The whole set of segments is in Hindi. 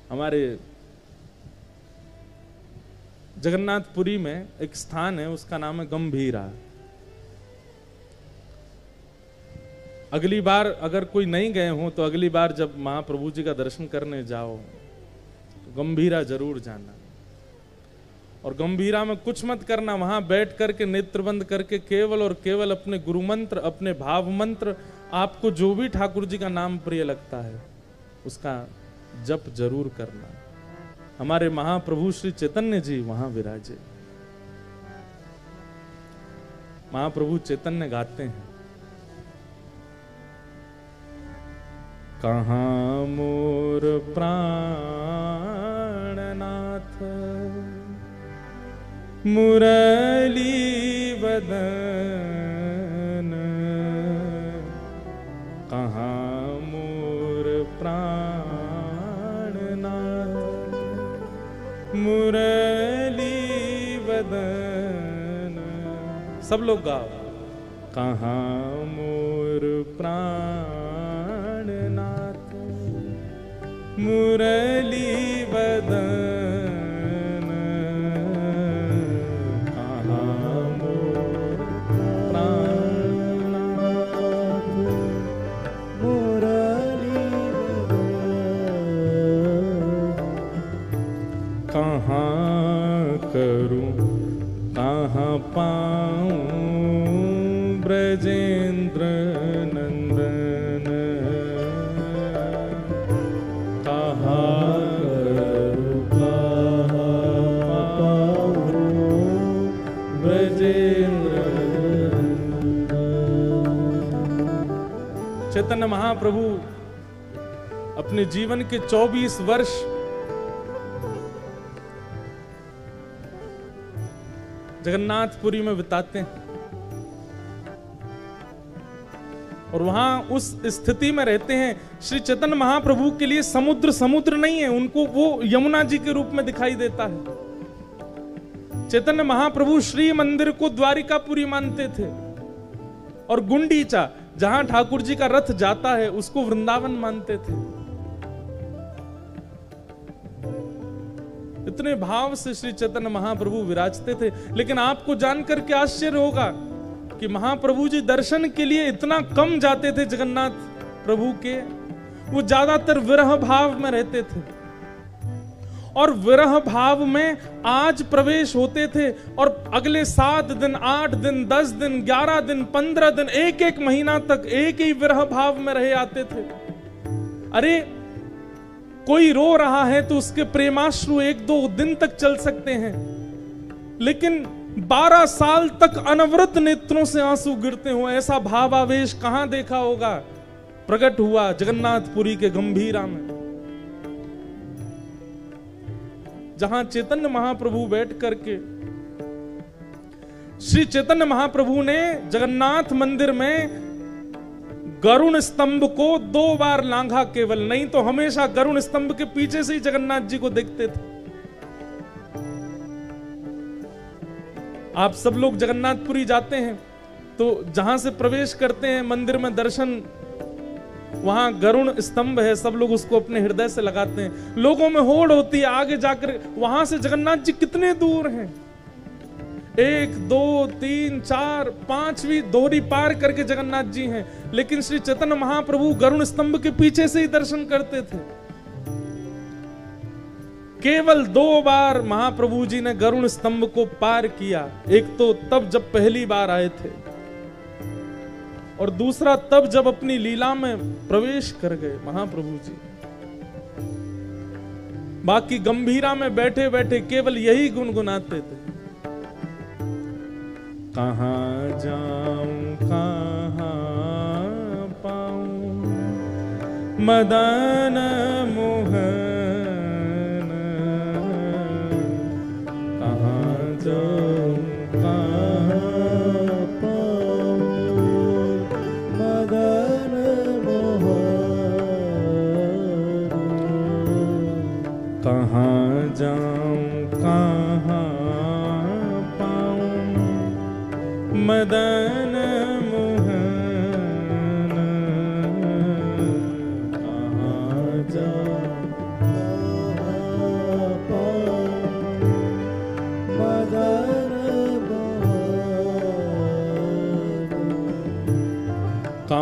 हमारे जगन्नाथपुरी में एक स्थान है, उसका नाम है गंभीरा। अगली बार अगर कोई नहीं गए हो तो अगली बार जब महाप्रभु जी का दर्शन करने जाओ तो गंभीरा जरूर जाना। और गंभीरा में कुछ मत करना, वहां बैठ करके नेत्र बंद करके केवल और केवल अपने गुरु मंत्र, अपने भाव मंत्र, आपको जो भी ठाकुर जी का नाम प्रिय लगता है उसका जप जरूर करना। हमारे महाप्रभु श्री चैतन्य जी वहां विराजे। महाप्रभु चैतन्य गाते हैं, कहाँ मोर प्राणनाथ मुरली बदन, कहाँ मोर प्राणनाथ मुरली बदन। सब लोग गाओ, कहाँ मोर प्राणनाथ मुरली बदन, कहाँ मोर प्राणनाथ मुरली बदन। कहाँ करूं कहाँ पाऊं ब्रजेंद्र नंदन, कहाँ करूं कहाँ पाऊं ब्रजेंद्र नंदन। चैतन्य महाप्रभु अपने जीवन के 24 वर्ष जगन्नाथपुरी में बिताते हैं और वहां उस स्थिति में रहते हैं। श्री चैतन्य महाप्रभु के लिए समुद्र समुद्र नहीं है, उनको वो यमुना जी के रूप में दिखाई देता है। चैतन्य महाप्रभु श्री मंदिर को द्वारिकापुरी मानते थे और गुंडीचा जहां ठाकुर जी का रथ जाता है उसको वृंदावन मानते थे। इतने भाव से श्री चैतन्य महाप्रभु विराजते थे। लेकिन आपको जानकर के आश्चर्य होगा कि महाप्रभु जी दर्शन के लिए इतना कम जाते थे जगन्नाथ प्रभु के, वो ज्यादातर विरह भाव में रहते थे और विरह भाव में आज प्रवेश होते थे और अगले 7 दिन 8 दिन 10 दिन 11 दिन 15 दिन एक एक महीना तक एक ही विरह भाव में रहे आते थे। अरे कोई रो रहा है तो उसके प्रेमाश्रु 1-2 दिन तक चल सकते हैं, लेकिन 12 साल तक अनवरत नेत्रों से आंसू गिरते हो, ऐसा भावावेश कहां देखा होगा। प्रकट हुआ जगन्नाथपुरी के गंभीरा में, जहां चैतन्य महाप्रभु बैठ करके श्री चैतन्य महाप्रभु ने जगन्नाथ मंदिर में गरुण स्तंभ को 2 बार लांघा, केवल नहीं तो हमेशा गरुण स्तंभ के पीछे से ही जगन्नाथ जी को देखते थे। आप सब लोग जगन्नाथपुरी जाते हैं तो जहां से प्रवेश करते हैं मंदिर में दर्शन, वहां गरुण स्तंभ है, सब लोग उसको अपने हृदय से लगाते हैं। लोगों में होड़ होती है आगे जाकर, वहां से जगन्नाथ जी कितने दूर हैं, 1 2 3 4 5वीं दोहरी पार करके जगन्नाथ जी हैं। लेकिन श्री चैतन्य महाप्रभु गरुण स्तंभ के पीछे से ही दर्शन करते थे। केवल 2 बार महाप्रभु जी ने गरुण स्तंभ को पार किया, एक तो तब जब पहली बार आए थे और दूसरा तब जब अपनी लीला में प्रवेश कर गए महाप्रभु जी। बाकी गंभीरा में बैठे बैठे केवल यही गुनगुनाते थे, कहाँ जाऊं कहाँ पाऊं मदन मोहन, कहाँ जाऊं कहाँ पाऊं मदन मोहन, कहाँ जाऊं कहाँ मदन मोहन, कहाँ जाऊं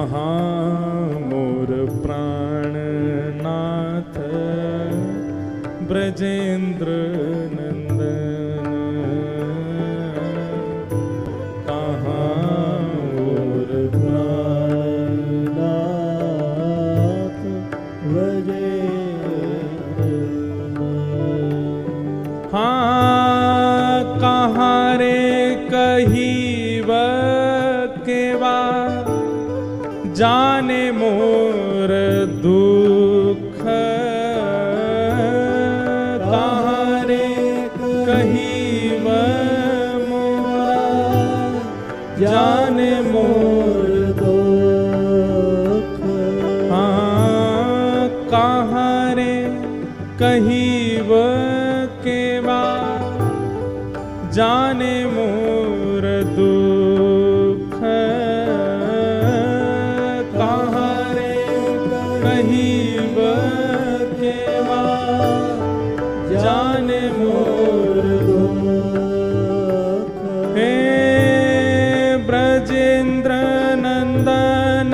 कहाँ मोर प्राणनाथ ब्रजेंद्र नंदन, कहाँ मोर प्राणनाथ ब्रजेंद्र, हाँ कहाँ रे कहीब केवा जाने मोर दुख, कहाँ रे कहीब मोरा जाने मोर दुख, हाँ कहाँ रे कहीब केवा जाने मोर दुख, कहाँ रे कहीब केवा जाने मोर दुख, हे ब्रजेंद्र नंदन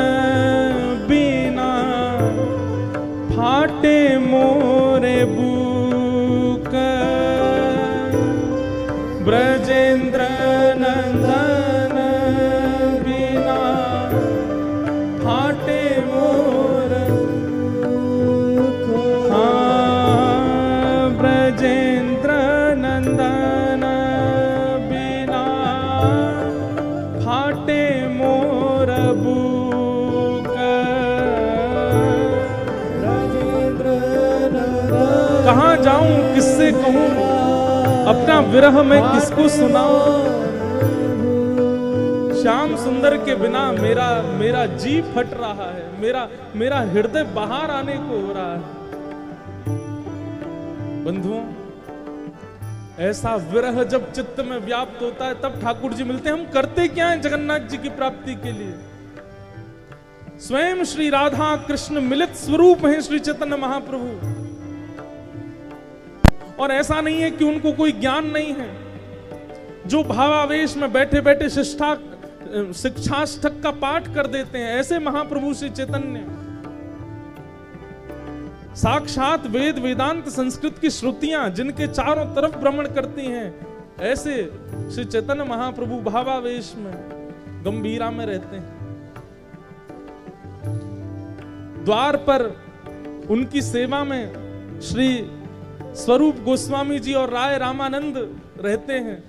बिना फाटे मोरे बुक, ब्रजेंद्र नंदन बिना फाटे मोर दुख, हाँ ब्रजेंद्र नंदन बिना फाटे मोर बुक, ब्रजेंद्र नंदन, कहाँ जाऊं किससे कहूं अपना विरह में किसको सुनाऊं, श्याम सुंदर के बिना मेरा जी फट रहा है, मेरा हृदय बाहर आने को हो रहा है। बंधुओं, ऐसा विरह जब चित्त में व्याप्त होता है तब ठाकुर जी मिलते हैं। हम करते क्या है जगन्नाथ जी की प्राप्ति के लिए? स्वयं श्री राधा कृष्ण मिलित स्वरूप हैं श्री चैतन्य महाप्रभु, और ऐसा नहीं है कि उनको कोई ज्ञान नहीं है। जो भावावेश में बैठे बैठे शिक्षाष्टक का पाठ कर देते हैं, ऐसे महाप्रभु श्री चैतन्य साक्षात वेद वेदांत संस्कृत की श्रुतियां जिनके चारों तरफ भ्रमण करती हैं, ऐसे श्री चैतन्य महाप्रभु भावावेश में गंभीरा में रहते हैं। द्वार पर उनकी सेवा में श्री स्वरूप गोस्वामी जी और राय रामानंद रहते हैं।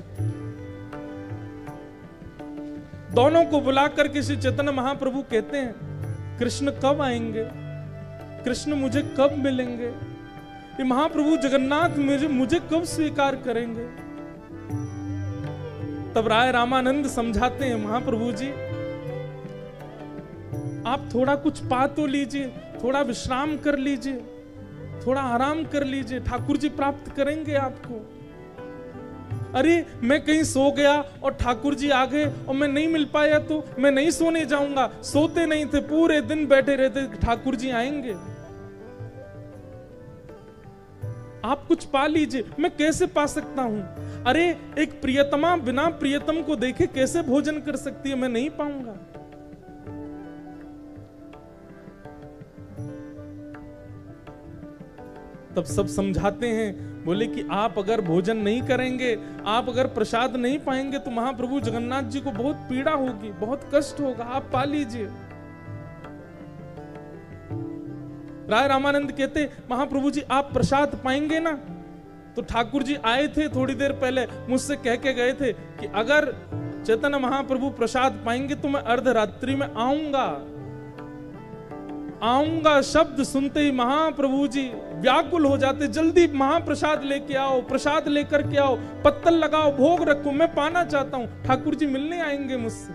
दोनों को बुलाकर के श्री चैतन्य महाप्रभु कहते हैं, कृष्ण कब आएंगे, कृष्ण मुझे कब मिलेंगे, ये महाप्रभु जगन्नाथ मुझे कब स्वीकार करेंगे। तब राय रामानंद समझाते हैं, महाप्रभु जी आप थोड़ा कुछ पा तो लीजिए, थोड़ा विश्राम कर लीजिए, थोड़ा आराम कर लीजिए, ठाकुर जी प्राप्त करेंगे आपको। अरे मैं कहीं सो गया और ठाकुर जी आ गए और मैं नहीं मिल पाया तो मैं नहीं सोने जाऊंगा। सोते नहीं थे, पूरे दिन बैठे रहते, ठाकुर जी आएंगे। आप कुछ पा लीजिए। मैं कैसे पा सकता हूं? अरे एक प्रियतमा बिना प्रियतम को देखे कैसे भोजन कर सकती है? मैं नहीं पाऊंगा। तब सब समझाते हैं, बोले कि आप अगर भोजन नहीं करेंगे, आप अगर प्रसाद नहीं पाएंगे तो महाप्रभु जगन्नाथ जी को बहुत पीड़ा होगी, बहुत कष्ट होगा, आप पा लीजिए। राय रामानंद कहते, महाप्रभु जी आप प्रसाद पाएंगे ना? तो ठाकुर जी आए थे थोड़ी देर पहले, मुझसे कह के गए थे कि अगर चैतन्य महाप्रभु प्रसाद पाएंगे तो मैं अर्धरात्रि में आऊंगा। आऊंगा शब्द सुनते ही महाप्रभु जी व्याकुल हो जाते, जल्दी महाप्रसाद लेके आओ, प्रसाद लेकर के आओ, पत्तल लगाओ, भोग रखो, मैं पाना चाहता हूं। ठाकुर जी मिलने आएंगे मुझसे।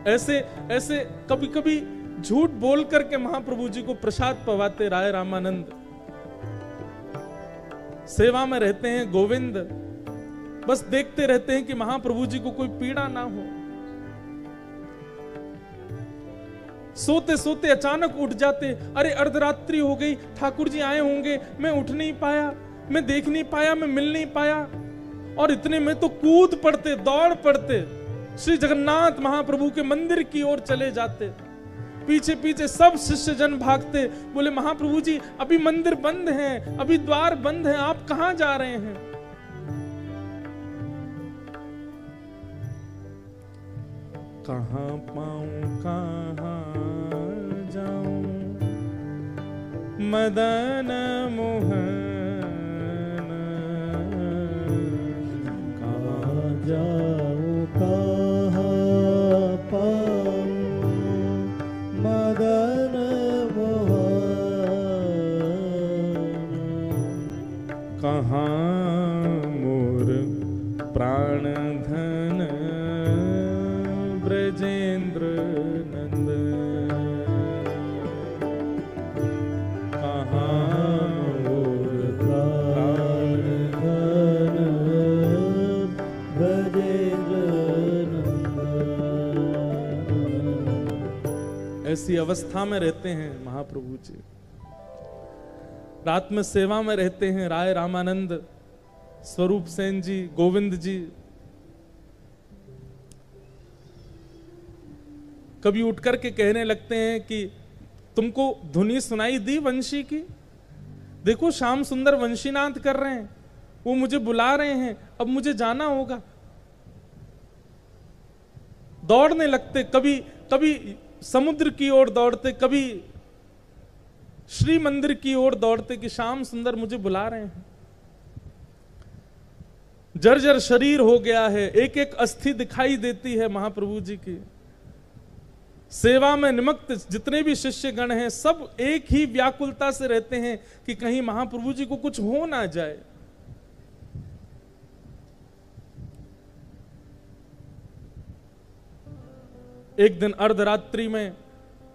ऐसे ऐसे कभी कभी झूठ बोल करके महाप्रभु जी को प्रसाद पवाते राय रामानंद। सेवा में रहते हैं गोविंद, बस देखते रहते हैं कि महाप्रभु जी को कोई पीड़ा ना हो। सोते सोते अचानक उठ जाते, अरे अर्धरात्रि हो गई, ठाकुर जी आए होंगे, मैं उठ नहीं पाया, मैं देख नहीं पाया, मैं मिल नहीं पाया, और इतने में तो कूद पड़ते, दौड़ पड़ते, श्री जगन्नाथ महाप्रभु के मंदिर की ओर चले जाते। पीछे पीछे सब शिष्य जन भागते, बोले महाप्रभु जी अभी मंदिर बंद है, अभी द्वार बंद है, आप कहां जा रहे हैं? कहां पाऊं कहां जाऊं मदन मोहन, कहाँ जाऊँ कहाँ पाऊँ मदन मोहन, कहां मोर प्राण धन ब्रजेंद्र नंदन, कहां मोर प्राण धन ब्रजेंद्र नंदन। ऐसी अवस्था में रहते हैं महाप्रभु जी। रात में सेवा में रहते हैं राय रामानंद, स्वरूप सेन जी, गोविंद जी। कभी उठ करके कहने लगते हैं कि तुमको धुनी सुनाई दी वंशी की? देखो श्याम सुंदर वंशीनाथ कर रहे हैं, वो मुझे बुला रहे हैं, अब मुझे जाना होगा। दौड़ने लगते, कभी कभी समुद्र की ओर दौड़ते, कभी श्री मंदिर की ओर दौड़ते कि श्याम सुंदर मुझे बुला रहे हैं। जर्जर शरीर हो गया है, एक एक अस्थि दिखाई देती है महाप्रभु जी की। सेवा में निमग्न जितने भी शिष्य गण हैं सब एक ही व्याकुलता से रहते हैं कि कहीं महाप्रभु जी को कुछ हो ना जाए। एक दिन अर्धरात्रि में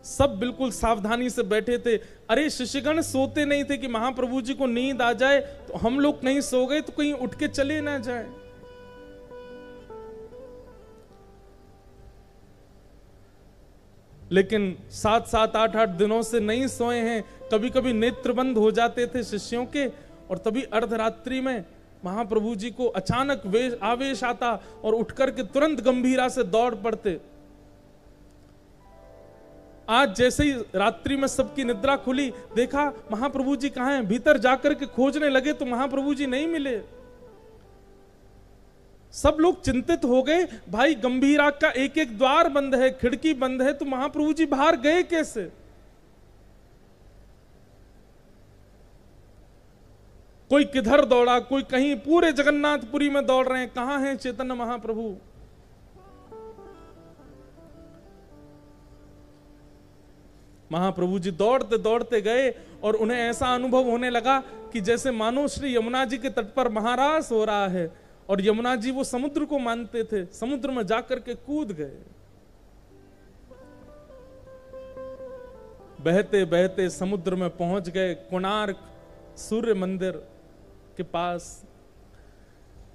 सब बिल्कुल सावधानी से बैठे थे। अरे शिष्यगण सोते नहीं थे कि महाप्रभु जी को नींद आ जाए तो हम लोग कहीं सो गए तो कहीं उठ के चले ना जाए। लेकिन 7-7, 8-8 दिनों से नहीं सोए हैं। कभी कभी नेत्र बंद हो जाते थे शिष्यों के, और तभी अर्धरात्रि में महाप्रभु जी को अचानक आवेश आता और उठकर के तुरंत गंभीरा से दौड़ पड़ते। आज जैसे ही रात्रि में सबकी निद्रा खुली, देखा महाप्रभु जी कहां हैं। भीतर जाकर के खोजने लगे तो महाप्रभु जी नहीं मिले। सब लोग चिंतित हो गए, भाई गंभीरा का एक एक द्वार बंद है, खिड़की बंद है, तो महाप्रभु जी बाहर गए कैसे? कोई किधर दौड़ा, कोई कहीं, पूरे जगन्नाथपुरी में दौड़ रहे हैं, कहां हैं चैतन्य महाप्रभु। महाप्रभु जी दौड़ते दौड़ते गए और उन्हें ऐसा अनुभव होने लगा कि जैसे मानो श्री यमुना जी के तट पर महारास हो रहा है, और यमुना जी वो समुद्र को मानते थे। समुद्र में जाकर के कूद गए। बहते बहते समुद्र में पहुंच गए, कोणार्क सूर्य मंदिर के पास।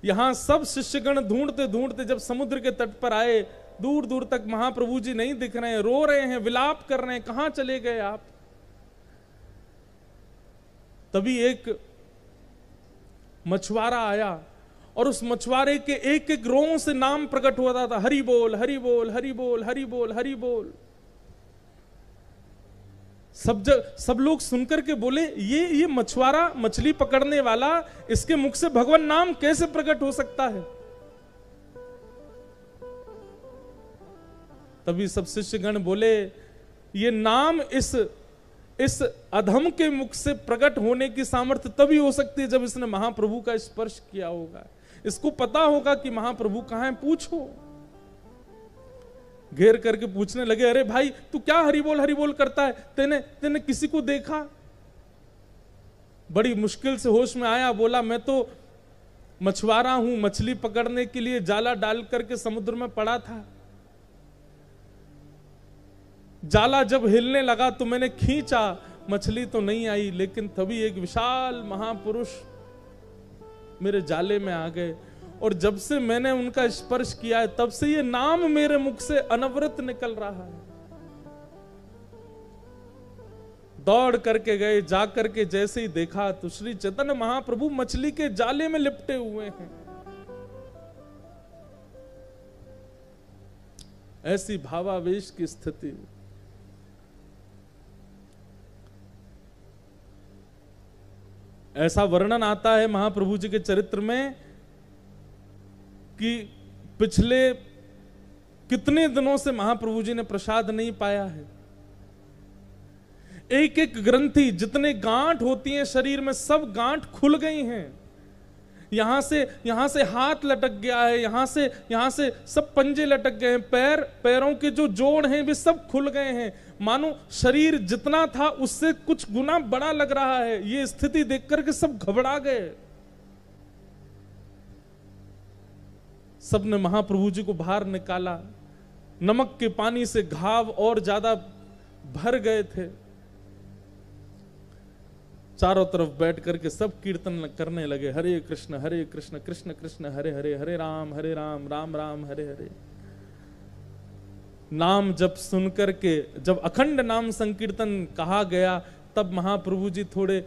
यहां सब शिष्यगण ढूंढते ढूंढते जब समुद्र के तट पर आए, दूर दूर तक महाप्रभु जी नहीं दिख रहे हैं, रो रहे हैं, विलाप कर रहे हैं, कहां चले गए आप। तभी एक मछुआरा आया और उस मछुआरे के एक एक रों से नाम प्रकट होता था, हरि बोल हरि बोल हरि बोल हरि बोल हरि बोल। सब लोग सुनकर के बोले, ये मछुआरा, मछली पकड़ने वाला, इसके मुख से भगवान नाम कैसे प्रकट हो सकता है। तभी सब शिष्यगण बोले, ये नाम इस अधम के मुख से प्रकट होने की सामर्थ्य तभी हो सकती है जब इसने महाप्रभु का स्पर्श किया होगा। इसको पता होगा कि महाप्रभु कहां हैं, पूछो। घेर करके पूछने लगे, अरे भाई तू क्या हरि बोल करता है, तेने किसी को देखा? बड़ी मुश्किल से होश में आया, बोला मैं तो मछुआरा हूं, मछली पकड़ने के लिए जाला डाल करके समुद्र में पड़ा था। जाला जब हिलने लगा तो मैंने खींचा, मछली तो नहीं आई, लेकिन तभी एक विशाल महापुरुष मेरे जाले में आ गए, और जब से मैंने उनका स्पर्श किया है तब से ये नाम मेरे मुख से अनवरत निकल रहा है। दौड़ करके गए, जा करके जैसे ही देखा तो श्री चैतन्य महाप्रभु मछली के जाले में लिपटे हुए हैं। ऐसी भावावेश की स्थिति। ऐसा वर्णन आता है महाप्रभु जी के चरित्र में कि पिछले कितने दिनों से महाप्रभु जी ने प्रसाद नहीं पाया है। एक एक ग्रंथि, जितने गांठ होती हैं शरीर में, सब गांठ खुल गई हैं। यहां से हाथ लटक गया है, यहां से सब पंजे लटक गए हैं, पैरों के जो जोड़ हैं वे सब खुल गए हैं। मानो शरीर जितना था उससे कुछ गुना बड़ा लग रहा है। ये स्थिति देख करके सब घबरा गए। सबने महाप्रभु जी को बाहर निकाला। नमक के पानी से घाव और ज्यादा भर गए थे। चारों तरफ बैठ करके सब कीर्तन करने लगे, हरे कृष्ण कृष्ण कृष्ण हरे हरे, हरे राम राम राम हरे हरे। नाम जब सुनकर के जब अखंड नाम संकीर्तन कहा गया, तब महाप्रभु जी थोड़े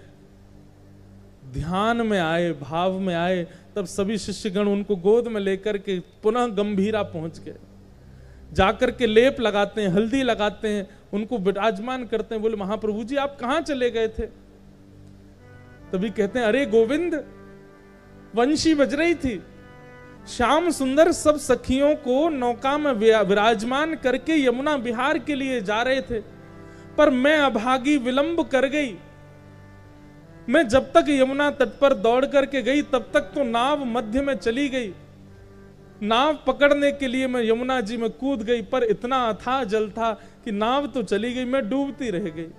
ध्यान में आए, भाव में आए। तब सभी शिष्यगण उनको गोद में लेकर के पुनः गंभीरा पहुंच गए। जाकर के लेप लगाते हैं, हल्दी लगाते हैं, उनको विराजमान करते हैं। बोले महाप्रभु जी आप कहां चले गए थे? तभी कहते हैं अरे गोविंद, वंशी बज रही थी, श्याम सुंदर सब सखियों को नौका में विराजमान करके यमुना विहार के लिए जा रहे थे, पर मैं अभागी विलंब कर गई। मैं जब तक यमुना तट पर दौड़ करके गई तब तक तो नाव मध्य में चली गई। नाव पकड़ने के लिए मैं यमुना जी में कूद गई, पर इतना अथाह जल था कि नाव तो चली गई, मैं डूबती रह गई।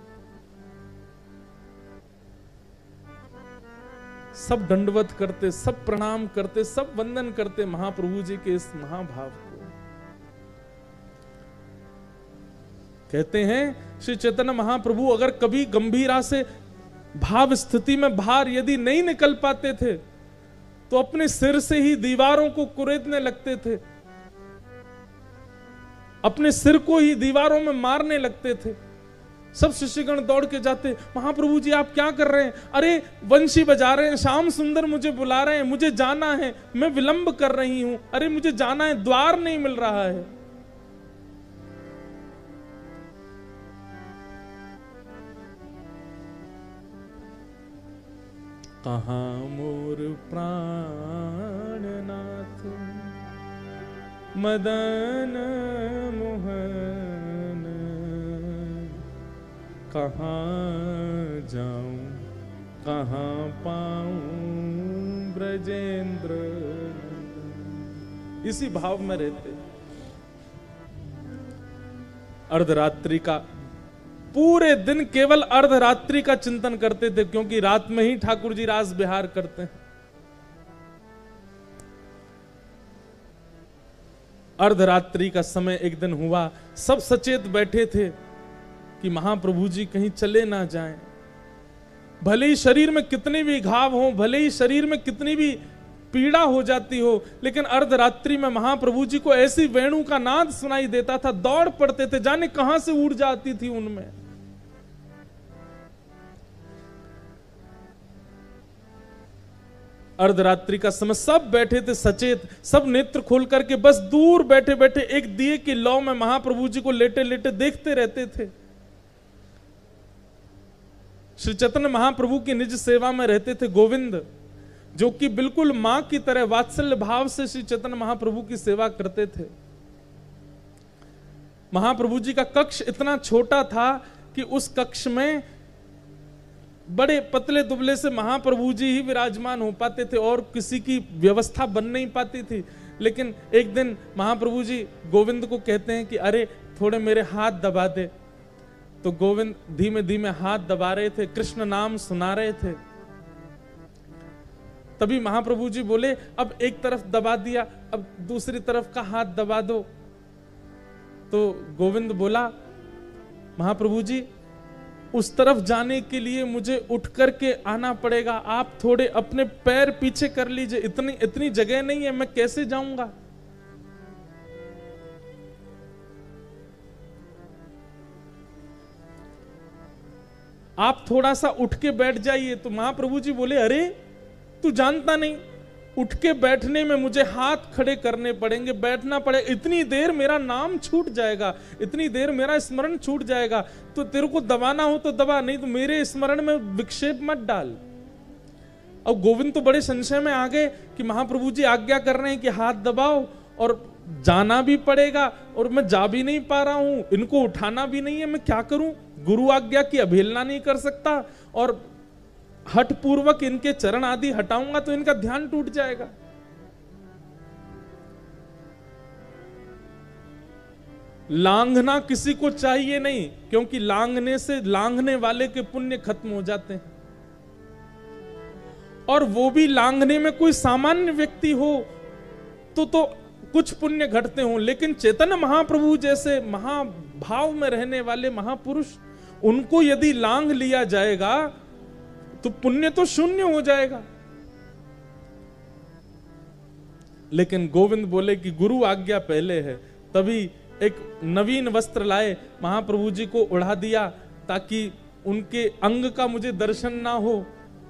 सब दंडवत करते, सब प्रणाम करते, सब वंदन करते महाप्रभु जी के इस महाभाव को। कहते हैं श्री चैतन्य महाप्रभु अगर कभी गंभीरा से भाव स्थिति में बाहर यदि नहीं निकल पाते थे तो अपने सिर से ही दीवारों को कुरेदने लगते थे, अपने सिर को ही दीवारों में मारने लगते थे। सब शिष्यगण दौड़ के जाते, महाप्रभु जी आप क्या कर रहे हैं? अरे वंशी बजा रहे हैं, श्याम सुंदर मुझे बुला रहे हैं, मुझे जाना है, मैं विलंब कर रही हूं, अरे मुझे जाना है, द्वार नहीं मिल रहा है। कहाँ मोर प्राणनाथ मदन मोहन, कहाँ जाऊं कहाँ पाऊं ब्रजेंद्र। इसी भाव में रहते। अर्धरात्रि का पूरे दिन केवल अर्धरात्रि का चिंतन करते थे, क्योंकि रात में ही ठाकुर जी रास विहार करते हैं। अर्धरात्रि का समय एक दिन हुआ, सब सचेत बैठे थे कि महाप्रभु जी कहीं चले ना जाएं। भले ही शरीर में कितने भी घाव हो, भले ही शरीर में कितनी भी पीड़ा हो जाती हो, लेकिन अर्धरात्रि में महाप्रभु जी को ऐसी वेणु का नाद सुनाई देता था, दौड़ पड़ते थे, जाने कहां से ऊर्जा आती थी उनमें। अर्धरात्रि का समय सब बैठे थे सचेत, सब नेत्र खोल करके बस दूर बैठे बैठे एक दिए की लौ में महाप्रभु जी को लेटे लेटे देखते रहते थे। श्री चैतन्य महाप्रभु की निज सेवा में रहते थे गोविंद, जो कि बिल्कुल मां की तरह वात्सल्य भाव से श्री चैतन्य महाप्रभु की सेवा करते थे। महाप्रभु जी का कक्ष इतना छोटा था कि उस कक्ष में बड़े पतले दुबले से महाप्रभु जी ही विराजमान हो पाते थे और किसी की व्यवस्था बन नहीं पाती थी। लेकिन एक दिन महाप्रभु जी गोविंद को कहते हैं कि अरे थोड़े मेरे हाथ दबा दे। तो गोविंद धीमे धीमे हाथ दबा रहे थे, कृष्ण नाम सुना रहे थे। तभी महाप्रभु जी बोले अब एक तरफ दबा दिया, अब दूसरी तरफ का हाथ दबा दो। तो गोविंद बोला महाप्रभु जी उस तरफ जाने के लिए मुझे उठ करके आना पड़ेगा, आप थोड़े अपने पैर पीछे कर लीजिए, इतनी जगह नहीं है, मैं कैसे जाऊंगा। आप थोड़ा सा उठ के बैठ जाइए। तो महाप्रभु जी बोले, अरे तू जानता नहीं, उठ के बैठने में मुझे हाथ खड़े करने पड़ेंगे, बैठना पड़े, इतनी देर मेरा नाम छूट जाएगा, इतनी देर मेरा स्मरण छूट जाएगा। तो तेरे को दबाना हो तो दबा, नहीं तो मेरे स्मरण में विक्षेप मत डाल। अब गोविंद तो बड़े संशय में आ गए कि महाप्रभु जी आज्ञा कर रहे हैं कि हाथ दबाओ, और जाना भी पड़ेगा, और मैं जा भी नहीं पा रहा हूं, इनको उठाना भी नहीं है, मैं क्या करूं? गुरु आज्ञा की अवहेलना नहीं कर सकता, और हठ पूर्वक इनके चरण आदि हटाऊंगा तो इनका ध्यान टूट जाएगा। लांघना किसी को चाहिए नहीं, क्योंकि लांघने से लांघने वाले के पुण्य खत्म हो जाते हैं, और वो भी लांघने में कोई सामान्य व्यक्ति हो तो कुछ पुण्य घटते हों, लेकिन चैतन्य महाप्रभु जैसे महाभाव में रहने वाले महापुरुष, उनको यदि लांघ लिया जाएगा तो पुण्य तो शून्य हो जाएगा। लेकिन गोविंद बोले कि गुरु आज्ञा पहले है, तभी एक नवीन वस्त्र लाए, महाप्रभु जी को उड़ा दिया ताकि उनके अंग का मुझे दर्शन ना हो,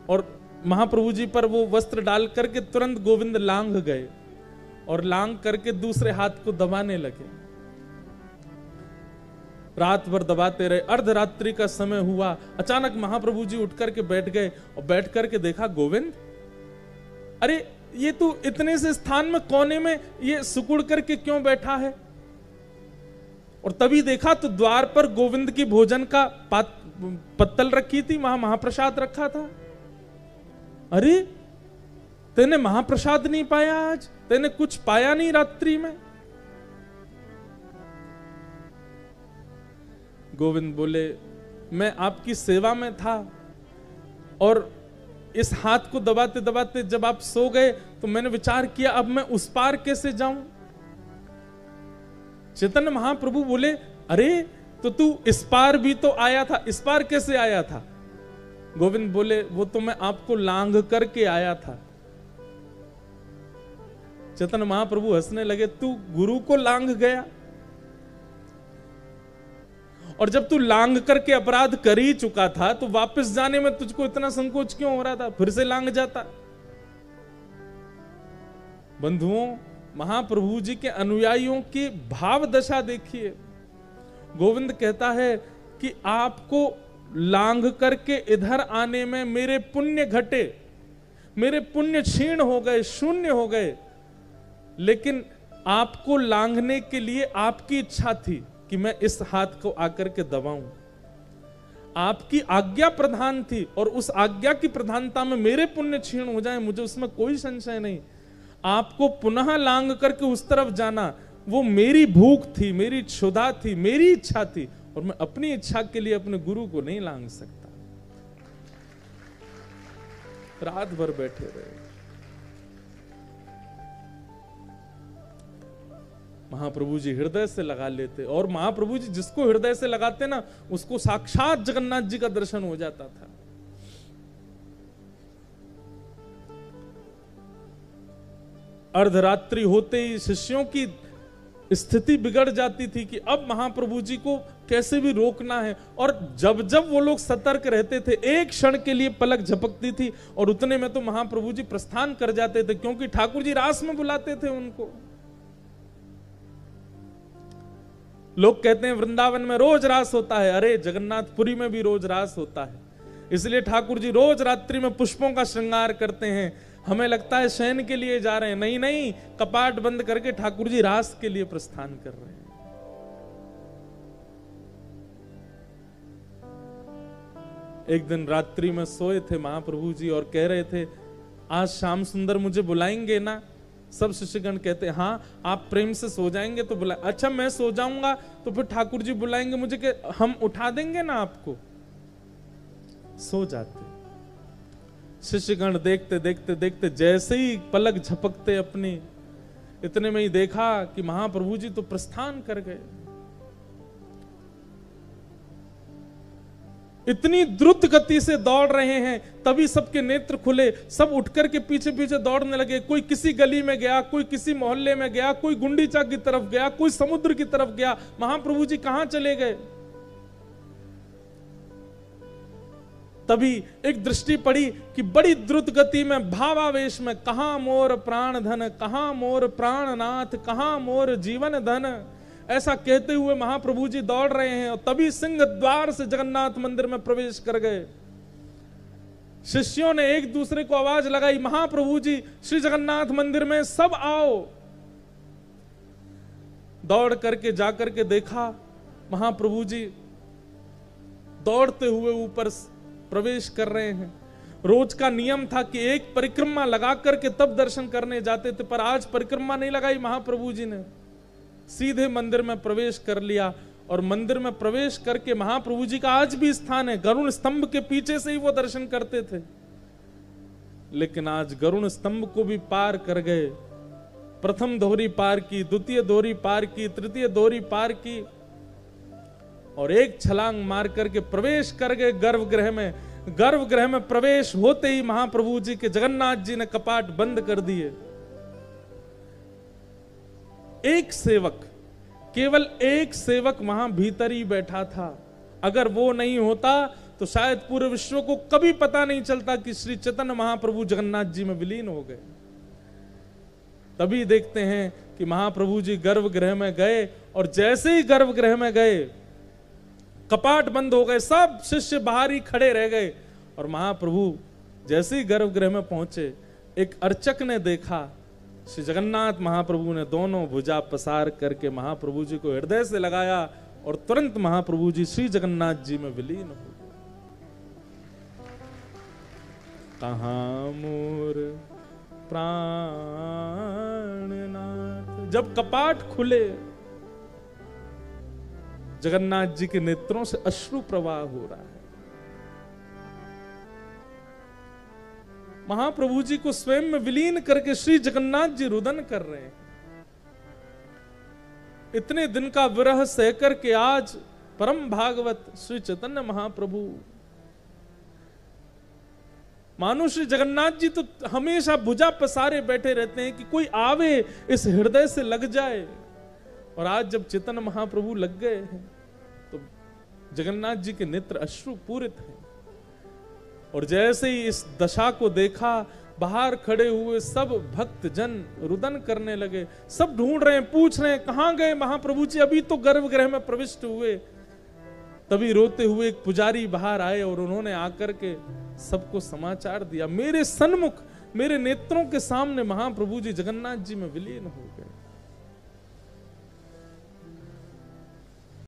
और महाप्रभु जी पर वो वस्त्र डाल करके तुरंत गोविंद लांघ गए, और लांघ करके दूसरे हाथ को दबाने लगे। रात भर दबाते रहे, अर्धरात्रि का समय हुआ, अचानक महाप्रभु जी उठ करके बैठ गए, और बैठ करके देखा, गोविंद, अरे ये तू इतने से स्थान में कोने में ये सुकुड़ करके क्यों बैठा है? और तभी देखा तो द्वार पर गोविंद की भोजन का पत्तल रखी थी, वहां महाप्रसाद रखा था। अरे तेने महाप्रसाद नहीं पाया आज, तेने कुछ पाया नहीं रात्रि में? गोविंद बोले, मैं आपकी सेवा में था, और इस हाथ को दबाते दबाते जब आप सो गए तो मैंने विचार किया, अब मैं उस पार कैसे जाऊं? चैतन्य महाप्रभु बोले, अरे तो तू इस पार भी तो आया था, इस पार कैसे आया था? गोविंद बोले, वो तो मैं आपको लांघ करके आया था। चैतन्य महाप्रभु हंसने लगे, तू गुरु को लांघ गया? और जब तू लांघ करके अपराध कर ही चुका था तो वापस जाने में तुझको इतना संकोच क्यों हो रहा था? फिर से लांघ जाता। बंधुओं, महाप्रभु जी के अनुयायियों की भाव दशा देखिए। गोविंद कहता है कि आपको लांघ करके इधर आने में मेरे पुण्य घटे, मेरे पुण्य क्षीण हो गए, शून्य हो गए, लेकिन आपको लांघने के लिए आपकी इच्छा थी कि मैं इस हाथ को आकर के दबाऊं। आपकी आज्ञा प्रधान थी, और उस आज्ञा की प्रधानता में मेरे पुण्य क्षीण हो जाए, मुझे उसमें कोई संशय नहीं। आपको पुनः लांघ करके उस तरफ जाना, वो मेरी भूख थी, मेरी क्षुधा थी, मेरी इच्छा थी, और मैं अपनी इच्छा के लिए अपने गुरु को नहीं लांघ सकता। रात भर बैठे रहे। महाप्रभु जी हृदय से लगा लेते, और महाप्रभु जी जिसको हृदय से लगाते ना, उसको साक्षात जगन्नाथ जी का दर्शन हो जाता था। अर्धरात्रि होते ही शिष्यों की स्थिति बिगड़ जाती थी कि अब महाप्रभु जी को कैसे भी रोकना है, और जब जब वो लोग सतर्क रहते थे, एक क्षण के लिए पलक झपकती थी और उतने में तो महाप्रभु जी प्रस्थान कर जाते थे, क्योंकि ठाकुर जी रास में बुलाते थे उनको। लोग कहते हैं वृंदावन में रोज रास होता है, अरे जगन्नाथपुरी में भी रोज रास होता है, इसलिए ठाकुर जी रोज रात्रि में पुष्पों का श्रृंगार करते हैं। हमें लगता है शयन के लिए जा रहे हैं, नहीं नहीं, कपाट बंद करके ठाकुर जी रास के लिए प्रस्थान कर रहे हैं। एक दिन रात्रि में सोए थे महाप्रभु जी और कह रहे थे, आज श्याम सुंदर मुझे बुलाएंगे ना? सब शिष्यगण कहते हैं, हाँ आप प्रेम से सो जाएंगे तो बुला। अच्छा मैं सो जाऊंगा तो फिर ठाकुर जी बुलाएंगे मुझे कि हम उठा देंगे ना आपको? सो जाते। शिष्यगण देखते देखते देखते जैसे ही पलक झपकते अपनी, इतने में ही देखा कि महाप्रभु जी तो प्रस्थान कर गए। इतनी द्रुत गति से दौड़ रहे हैं, तभी सबके नेत्र खुले, सब उठकर के पीछे पीछे दौड़ने लगे। कोई किसी गली में गया, कोई किसी मोहल्ले में गया, कोई गुंडीचा की तरफ गया, कोई समुद्र की तरफ गया। महाप्रभु जी कहां चले गए? तभी एक दृष्टि पड़ी कि बड़ी द्रुत गति में भावावेश में, कहां मोर प्राण धन, कहां मोर प्राणनाथ, कहां मोर जीवन धन, ऐसा कहते हुए महाप्रभु जी दौड़ रहे हैं। और तभी सिंह द्वार से जगन्नाथ मंदिर में प्रवेश कर गए। शिष्यों ने एक दूसरे को आवाज लगाई, महाप्रभु जी श्री जगन्नाथ मंदिर में, सब आओ। दौड़ करके जाकर के देखा, महाप्रभु जी दौड़ते हुए ऊपर प्रवेश कर रहे हैं। रोज का नियम था कि एक परिक्रमा लगा करके तब दर्शन करने जाते थे, पर आज परिक्रमा नहीं लगाई महाप्रभु जी ने, सीधे मंदिर में प्रवेश कर लिया। और मंदिर में प्रवेश करके महाप्रभु जी का आज भी स्थान है, गरुण स्तंभ के पीछे से ही वो दर्शन करते थे। लेकिन आज गरुण स्तंभ को भी पार कर गए। प्रथम दोहरी पार की, द्वितीय दोहरी पार की, तृतीय दोहरी पार की, और एक छलांग मार करके प्रवेश कर गए गर्भगृह में। गर्भगृह में प्रवेश होते ही महाप्रभु जी के जगन्नाथ जी ने कपाट बंद कर दिए। एक सेवक, केवल एक वहां वहां भीतर ही बैठा था। अगर वो नहीं होता तो शायद पूरे विश्व को कभी पता नहीं चलता कि श्री चैतन्य महाप्रभु जगन्नाथ जी में विलीन हो गए। तभी देखते हैं कि महाप्रभु जी गर्भगृह में गए, और जैसे ही गर्भगृह में गए कपाट बंद हो गए, सब शिष्य बाहर ही खड़े रह गए। और महाप्रभु जैसे ही गर्भगृह में पहुंचे, एक अर्चक ने देखा, श्री जगन्नाथ महाप्रभु ने दोनों भुजा पसार करके महाप्रभु जी को हृदय से लगाया, और तुरंत महाप्रभु जी श्री जगन्नाथ जी में विलीन हो गए। कहां मोर प्राणनाथ। जब कपाट खुले, जगन्नाथ जी के नेत्रों से अश्रु प्रवाह हो रहा है। महाप्रभु जी को स्वयं में विलीन करके श्री जगन्नाथ जी रुदन कर रहे हैं। इतने दिन का विरह सहकर के आज परम भागवत श्री चैतन्य महाप्रभु, मानो श्री जगन्नाथ जी तो हमेशा भुजा पसारे बैठे रहते हैं कि कोई आवे इस हृदय से लग जाए। और आज जब चैतन्य महाप्रभु लग गए हैं तो जगन्नाथ जी के नेत्र अश्रु पूरित हैं। और जैसे ही इस दशा को देखा, बाहर खड़े हुए सब भक्त जन रुदन करने लगे। सब ढूंढ रहे हैं, पूछ रहे हैं कहां गए महाप्रभु जी, अभी तो गर्भगृह में प्रविष्ट हुए। तभी रोते हुए एक पुजारी बाहर आए और उन्होंने आकर के सबको समाचार दिया, मेरे सन्मुख, मेरे नेत्रों के सामने महाप्रभु जी जगन्नाथ जी में विलीन हो गए।